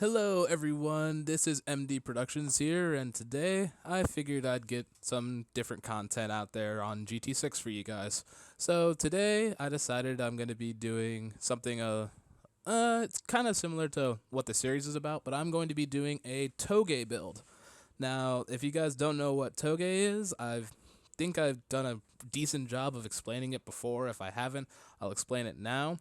Hello, everyone. This is MD Productions here, and today I figured I'd get some different content out there on GT6 for you guys. So today I decided I'm going to be doing something it's kind of similar to what the series is about, but I'm going to be doing a Touge build. Now, if you guys don't know what Touge is, think I've done a decent job of explaining it before. If I haven't, I'll explain it now.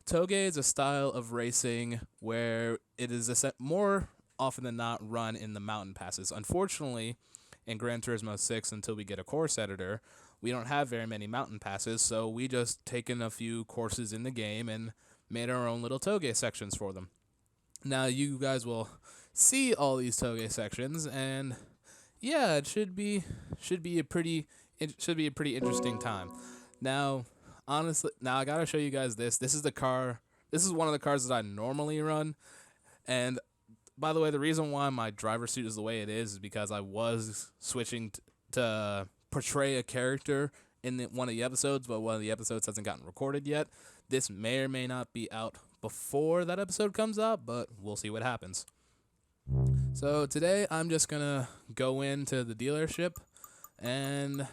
Touge is a style of racing where it is more often than not run in the mountain passes. Unfortunately, in Gran Turismo 6, until we get a course editor, we don't have very many mountain passes, so we just taken a few courses in the game and made our own little Touge sections for them. Now you guys will see all these Touge sections, and yeah, it should be a pretty interesting time. Now, honestly, now I gotta show you guys this. This is the car. This is one of the cars that I normally run. And by the way, the reason why my driver suit is the way it is because I was switching to portray a character in one of the episodes, but one of the episodes hasn't gotten recorded yet. This may or may not be out before that episode comes out, but we'll see what happens. So today I'm just gonna go into the dealership and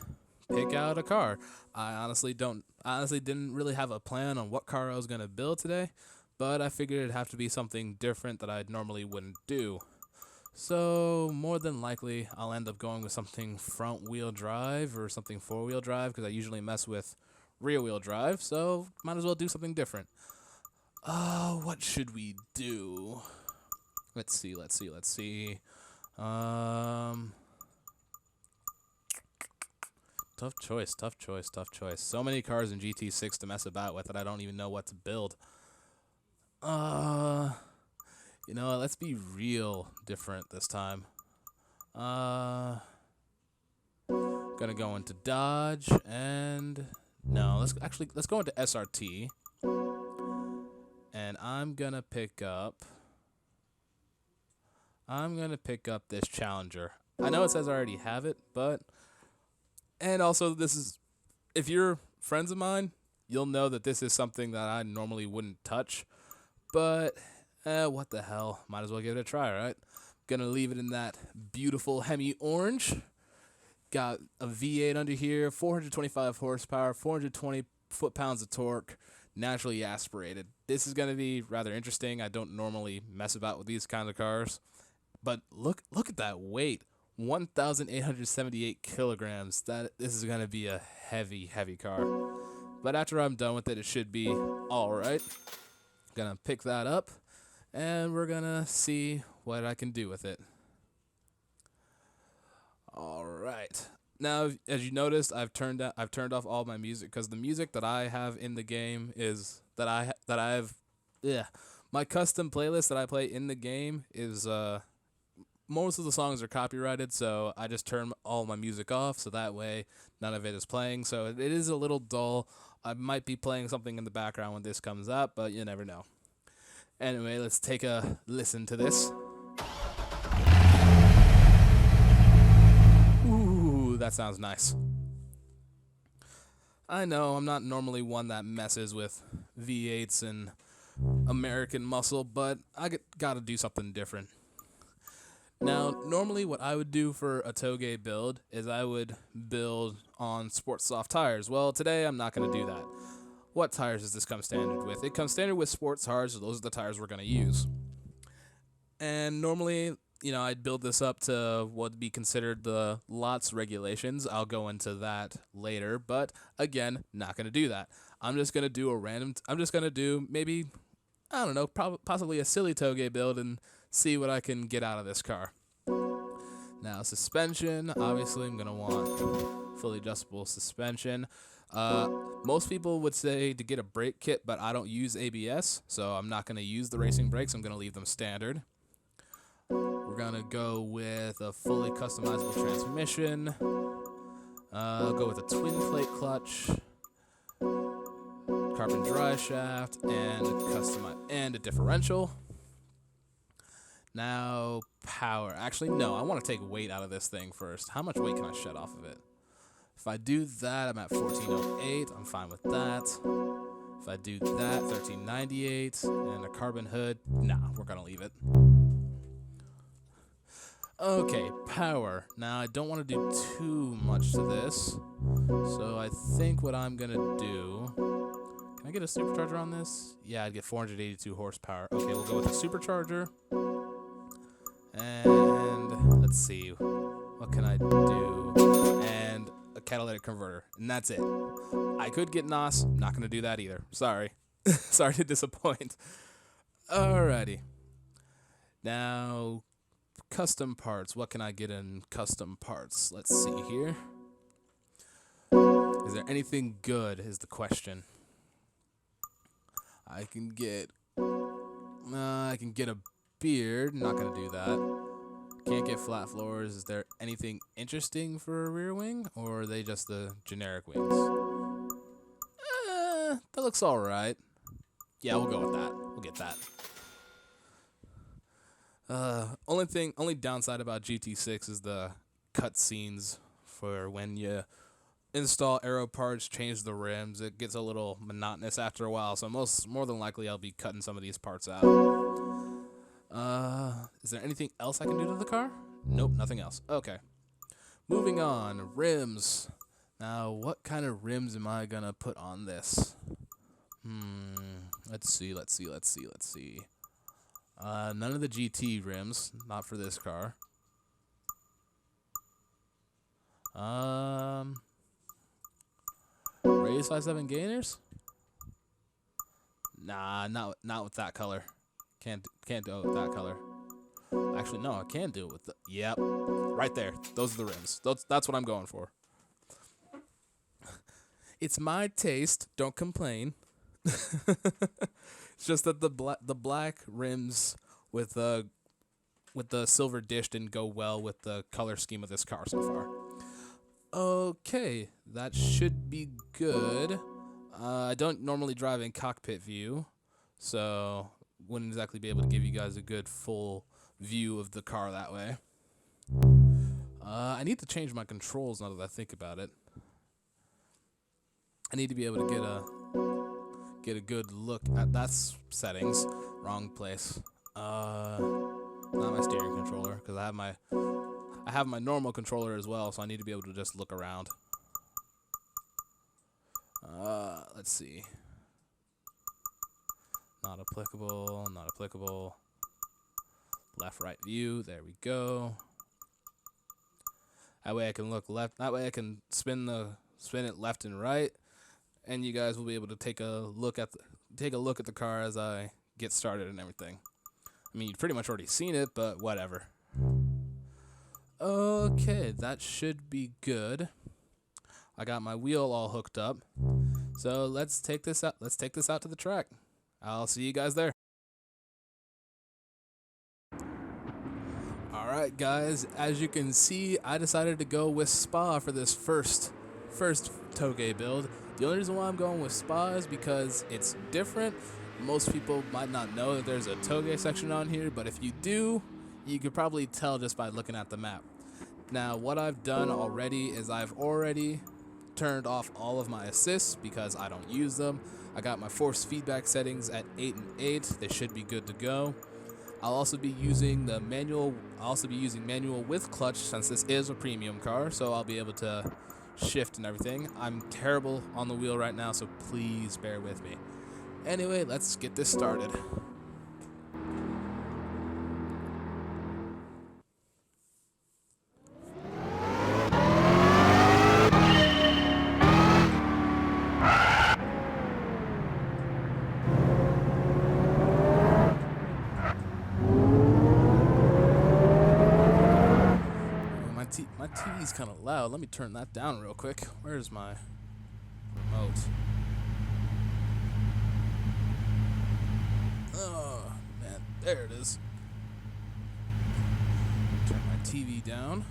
pick out a car. I honestly didn't really have a plan on what car I was going to build today, but I figured it'd have to be something different that I normally wouldn't do. So more than likely I'll end up going with something front wheel drive or something four wheel drive because I usually mess with rear wheel drive, so might as well do something different. What should we do? Let's see. Tough choice. So many cars in GT6 to mess about with that I don't even know what to build. Let's be real different this time. Gonna go into Dodge and no, let's go into SRT. And I'm gonna pick up this Challenger. I know it says I already have it, but and also, if you're friends of mine, you'll know that this is something that I normally wouldn't touch. But, what the hell? Might as well give it a try, right? Gonna leave it in that beautiful Hemi orange. Got a V8 under here, 425 horsepower, 420 foot-pounds of torque, naturally aspirated. This is gonna be rather interesting. I don't normally mess about with these kinds of cars. But look at that weight. 1,878 kilograms. This is gonna be a heavy car. But after I'm done with it, it should be all right. Gonna pick that up, and we're gonna see what I can do with it. All right. Now, as you noticed, I've turned off all my music because the music that I have in the game is my custom playlist that I play in the game is most of the songs are copyrighted, so I just turn all my music off, so that way none of it is playing. So it is a little dull. I might be playing something in the background when this comes up, but you never know. Anyway, let's take a listen to this. Ooh, that sounds nice. I know I'm not normally one that messes with V8s and American muscle, but I gotta do something different. Now, normally what I would do for a Touge build is I would build on sports soft tires. Well, today I'm not going to do that. What tires does this come standard with? It comes standard with sports tires, so those are the tires we're going to use. And normally, I'd build this up to what would be considered the lots regulations. I'll go into that later, but again, not going to do that. I'm just going to do maybe, I don't know, possibly a silly Touge build and see what I can get out of this car. Now, suspension, obviously I'm going to want fully adjustable suspension. Most people would say to get a brake kit, but I don't use ABS, so I'm not going to use the racing brakes. I'm going to leave them standard. We're going to go with a fully customizable transmission. I'll go with a twin plate clutch, carbon dry shaft, and a differential. Now, power. Actually, no, I want to take weight out of this thing first. How much weight can I shed off of it? If I do that, I'm at 1408. I'm fine with that. If I do that, 1398, and a carbon hood, nah, we're going to leave it. Okay, power. Now, I don't want to do too much to this, so I think what I'm going to do... Can I get a supercharger on this? Yeah, I'd get 482 horsepower. Okay, we'll go with a supercharger. And let's see. What can I do? And a catalytic converter. And that's it. I could get NOS. Not going to do that either. Sorry. Sorry to disappoint. Alrighty. Now, custom parts. What can I get in custom parts? Let's see here. Is there anything good is the question. I can get a beard. Not going to do that. Can't get flat floors. Is there anything interesting for a rear wing? Or are they just the generic wings? That looks alright. Yeah, we'll go with that. We'll get that. Only downside about GT6 is the cutscenes for when you install aero parts, change the rims. It gets a little monotonous after a while, so more than likely I'll be cutting some of these parts out. Is there anything else I can do to the car? Nope, nothing else. Okay. Moving on, rims. Now, what kind of rims am I gonna put on this? Let's see. None of the GT rims, not for this car. Race 57 gainers? Nah, not with that color. Can't do it with that color. Actually, no, I can do it with the... Yep, right there. Those are the rims. That's what I'm going for. It's my taste. Don't complain. It's just that the black rims with the silver dish didn't go well with the color scheme of this car so far. Okay, that should be good. I don't normally drive in cockpit view, so wouldn't exactly be able to give you guys a good full view of the car that way. I need to change my controls now that I think about it. I need to be able to get a good look at that settings. Wrong place. Not my steering controller, because I have my normal controller as well, so I need to be able to just look around. Let's see. Not applicable. Left, right view. There we go. That way I can look left. That way I can spin it left and right, and you guys will be able to take a look at the car as I get started and everything. I mean, you've pretty much already seen it, but whatever. Okay, that should be good. I got my wheel all hooked up. So let's take this out. Let's take this out to the track. I'll see you guys there. Alright guys, as you can see, I decided to go with Spa for this first Touge build. The only reason why I'm going with Spa is because it's different. Most people might not know that there's a Touge section on here, but if you do, you could probably tell just by looking at the map. Now, what I've done already is I've already turned off all of my assists because I don't use them. I got my force feedback settings at 8 and 8. They should be good to go. I'll also be using the manual. I'll also be using manual with clutch since this is a premium car, so I'll be able to shift and everything. I'm terrible on the wheel right now, so please bear with me. Anyway, let's get this started. My TV's kind of loud. Let me turn that down real quick. Where's my remote? Oh, man. There it is. Turn my TV down.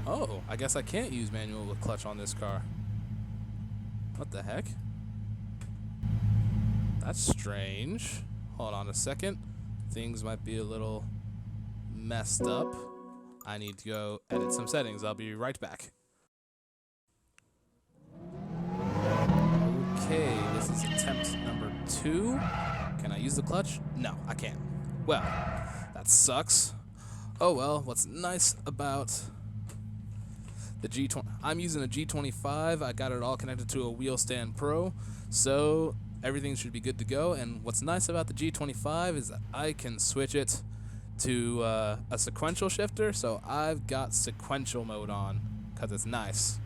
Oh, I guess I can't use manual with clutch on this car. What the heck? That's strange. Hold on a second. Things might be a little messed up. I need to go edit some settings. I'll be right back. this is attempt number 2. Can I use the clutch? No, I can't. Well, that sucks. Oh well, what's nice about the G20, I'm using a G25. I got it all connected to a Wheel Stand Pro, so everything should be good to go. And what's nice about the G25 is that I can switch it to a sequential shifter, so I've got sequential mode on because it's nice.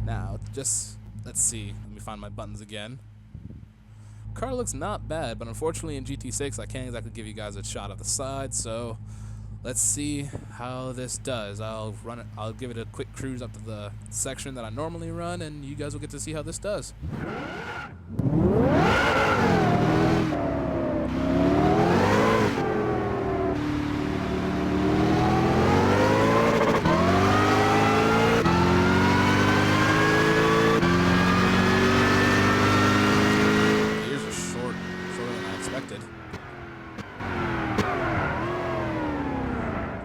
Now, just let's see. Let me find my buttons again. Car looks not bad, but unfortunately in GT6 I can't exactly give you guys a shot of the side, so let's see how this does. I'll give it a quick cruise up to the section that I normally run, and you guys will get to see how this does.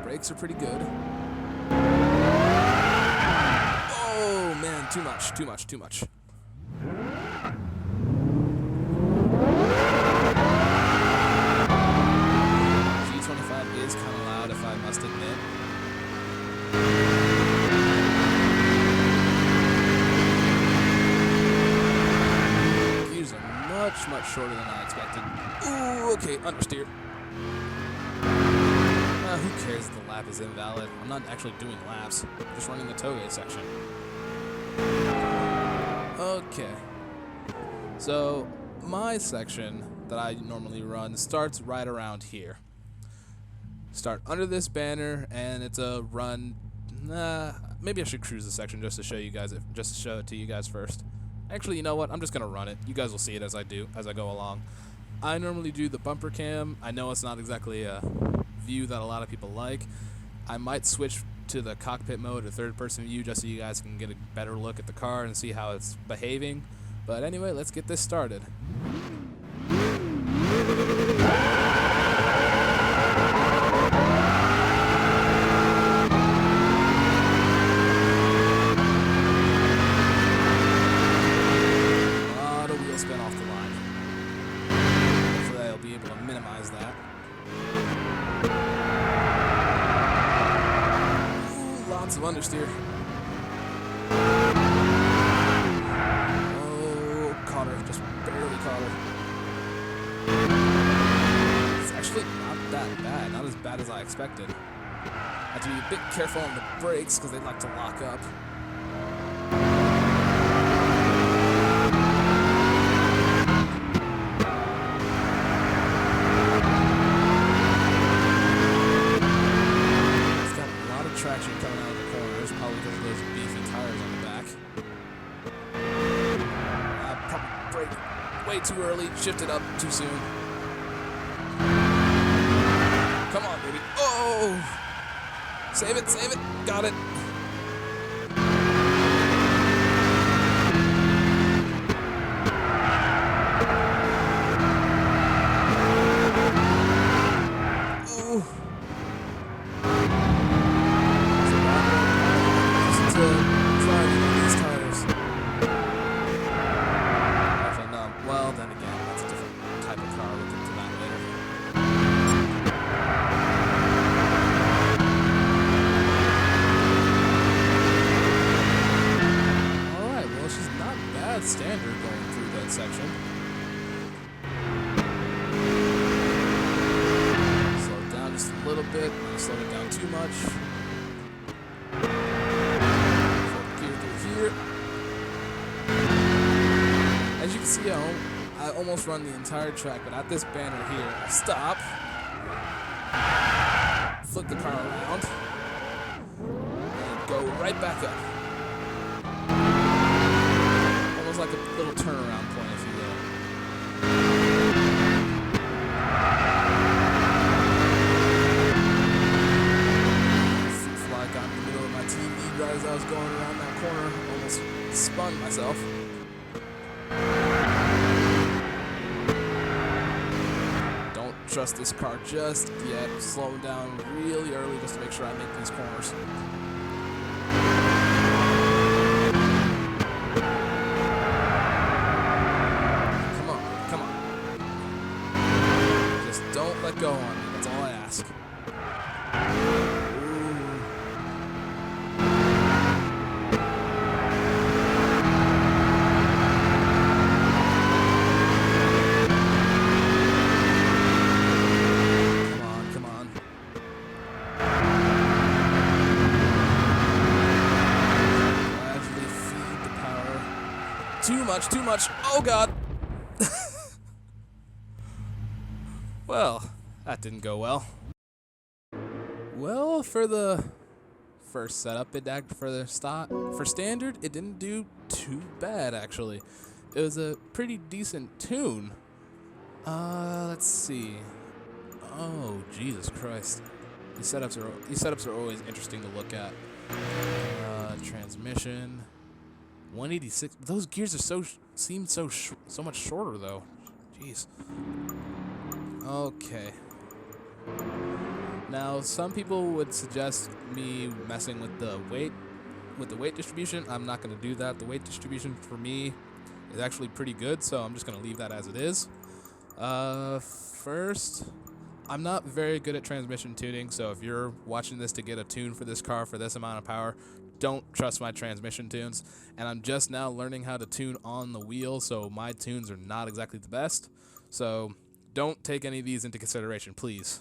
Brakes are pretty good. Oh man, too much. G25 is kind of loud, if I must admit. Gears are much shorter than I expected. Ooh, okay, understeer. Who cares if the lap is invalid? I'm not actually doing laps. I'm just running the Touge section. Okay. So, my section that I normally run starts right around here. Start under this banner, and it's a run. Maybe I should cruise the section just to show you guys just to show it to you guys first. Actually, you know what? I'm just gonna run it. You guys will see it as I go along. I normally do the bumper cam. I know it's not exactly a view that a lot of people like. I might switch to the cockpit mode or third person view just so you guys can get a better look at the car and see how it's behaving. But anyway, let's get this started. A lot of wheel spin off the line. Hopefully I'll be able to minimize that. Lots of understeer. Oh, caught her. Just barely caught her. It's actually not that bad. Not as bad as I expected. I have to be a bit careful on the brakes because they like to lock up. Traction coming out of the corners, probably because of those beefy tires on the back. I probably braked way too early, shifted up too soon. Come on, baby. Oh! Save it, got it. Well, then again, that's a different type of car. We'll get to that later. Alright, well, she's not bad standard going through that section. Slow it down just a little bit. Not slow it down too much. Gear through here. As you can see, I almost run the entire track, but at this banner here, I stop, flip the car around, and go right back up. Almost like a little turnaround point, if you will. Fly got in the middle of my TV right as I was going around that corner, almost spun myself. Don't trust this car just yet. Slow down really early just to make sure I make these corners. let go on me. That's all I ask. Come on. Gradually feed the power. Too much. Oh, God. Well, that didn't go well. Well, for the first setup, for standard, it didn't do too bad, actually. It was a pretty decent tune. Let's see. Oh, Jesus Christ. These setups are always interesting to look at. Transmission. 186. Those gears are seem so much shorter though. Jeez. Okay. Now, some people would suggest me messing with the weight distribution. I'm not going to do that. The weight distribution for me is actually pretty good, so I'm just going to leave that as it is. First, I'm not very good at transmission tuning, so if you're watching this to get a tune for this car for this amount of power, don't trust my transmission tunes. And I'm just now learning how to tune on the wheel, so my tunes are not exactly the best. So don't take any of these into consideration, please.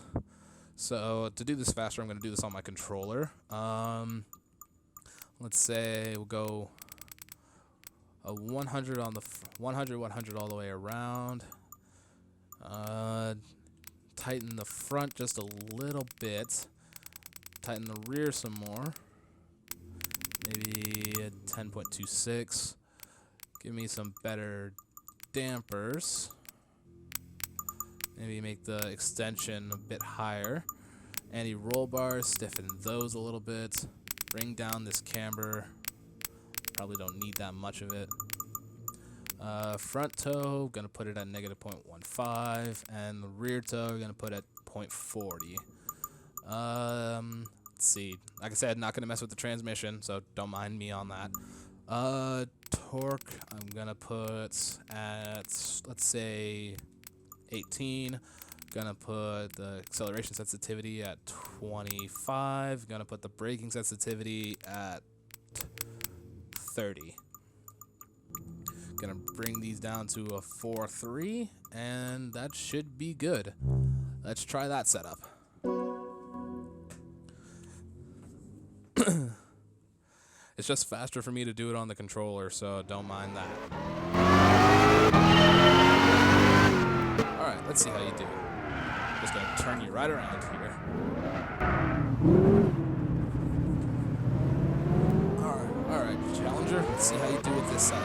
So to do this faster, I'm going to do this on my controller. Let's say we'll go a 100 on the 100 all the way around. Tighten the front just a little bit. Tighten the rear some more. Maybe a 10.26. Give me some better dampers. Maybe make the extension a bit higher. Anti-roll bars, stiffen those a little bit. Bring down this camber. Probably don't need that much of it. Front toe, gonna put it at negative 0.15, and the rear toe, gonna put at 0.40. Let's see. Like I said, not gonna mess with the transmission, so don't mind me on that. Torque, I'm gonna put at, let's say, 18. Gonna put the acceleration sensitivity at 25. Gonna put the braking sensitivity at 30. Gonna bring these down to a 4.3, and that should be good. Let's try that setup. It's just faster for me to do it on the controller, so don't mind that. Alright, let's see how you do. Just gonna turn you right around here. Alright, Challenger, let's see how you do with this setup.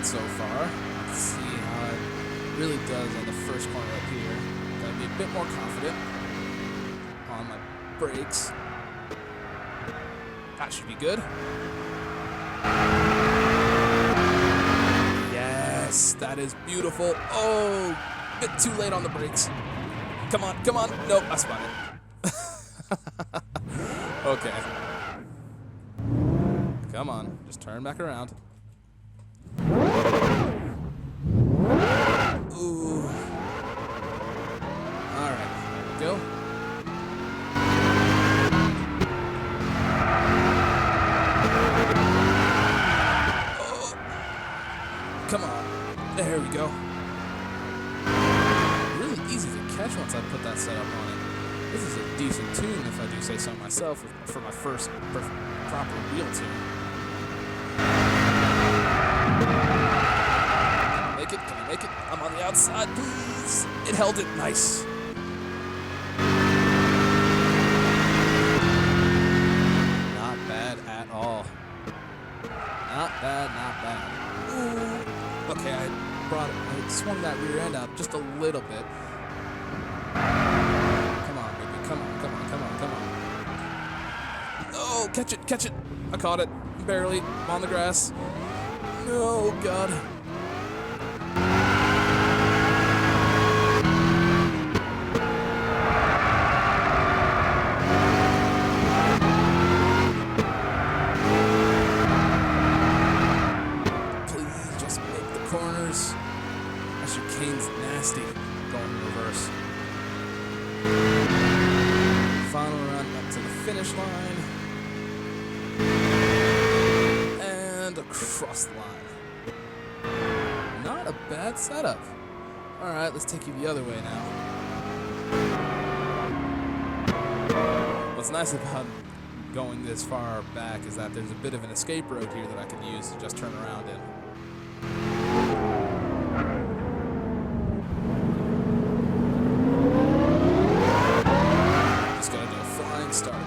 So far, let's see how it really does on the first corner up here. Gotta be a bit more confident on my brakes. That should be good. Yes, that is beautiful. Oh, a bit too late on the brakes. Come on. Nope, I spun it. Okay. Come on, just turn back around. Ooh. Alright, go. Oh. Come on. There we go. Really easy to catch once I put that setup on it. This is a decent tune, if I do say so myself, for my first proper wheel tune. Can I make it? I'm on the outside, please. It held it. Nice. Not bad at all. Not bad. Ooh. Okay, I swung that rear end out just a little bit. Come on, baby. Come on. Oh, catch it. I caught it. Barely. I'm on the grass. No, God. nasty going in reverse. Final run up to the finish line. And across the line. Not a bad setup. Alright, let's take you the other way now. What's nice about going this far back is that there's a bit of an escape road here that I can use to just turn around in. Just gotta do a flying start.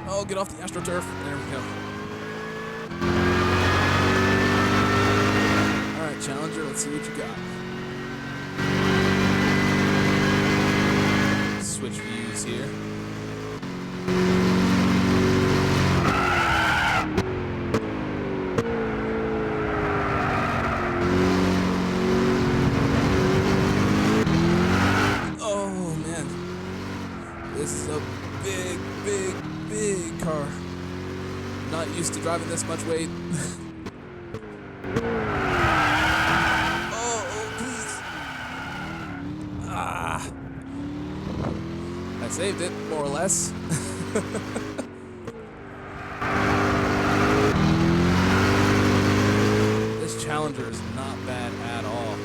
Oh, get off the AstroTurf. There we go. Alright, Challenger, let's see what you got. Switch views here. Oh man, this is a big, big, big car. Not used to driving this much weight. Oh, please. Ah. I saved it, more or less. This Challenger is not bad at all.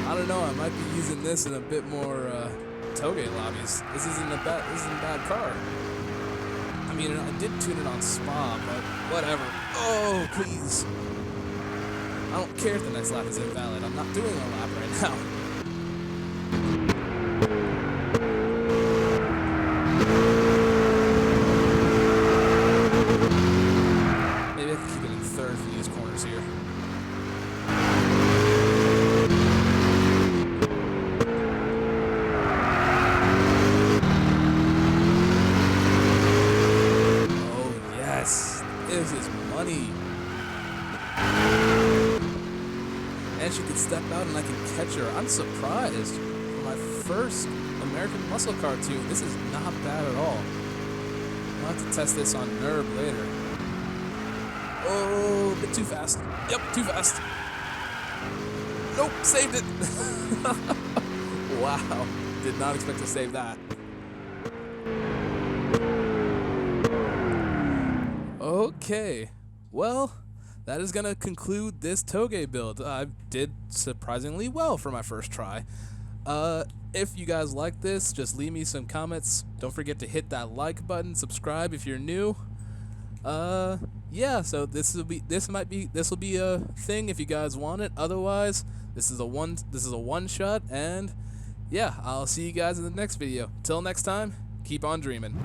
I don't know, I might be using this in a bit more Touge lobbies. This isn't a bad car. I mean, I did tune it on Spa, but whatever. Oh, please. I don't care if the next lap is invalid. I'm not doing a lap right now. Maybe I can keep it in third for these corners here. Oh, yes. This is money. And she could step out and I can catch her. I'm surprised. For my first American muscle car tune, this is not bad at all. I'll have to test this on NERB later. Oh, a bit too fast. Yep, too fast. Nope, saved it. Wow, did not expect to save that. Okay, well, that is going to conclude this Touge build. I did surprisingly well for my first try. If you guys like this, just leave me some comments. Don't forget to hit that like button, subscribe if you're new. Yeah, so this will be a thing if you guys want it. Otherwise, this is a one shot, and yeah, I'll see you guys in the next video. Till next time, keep on dreaming.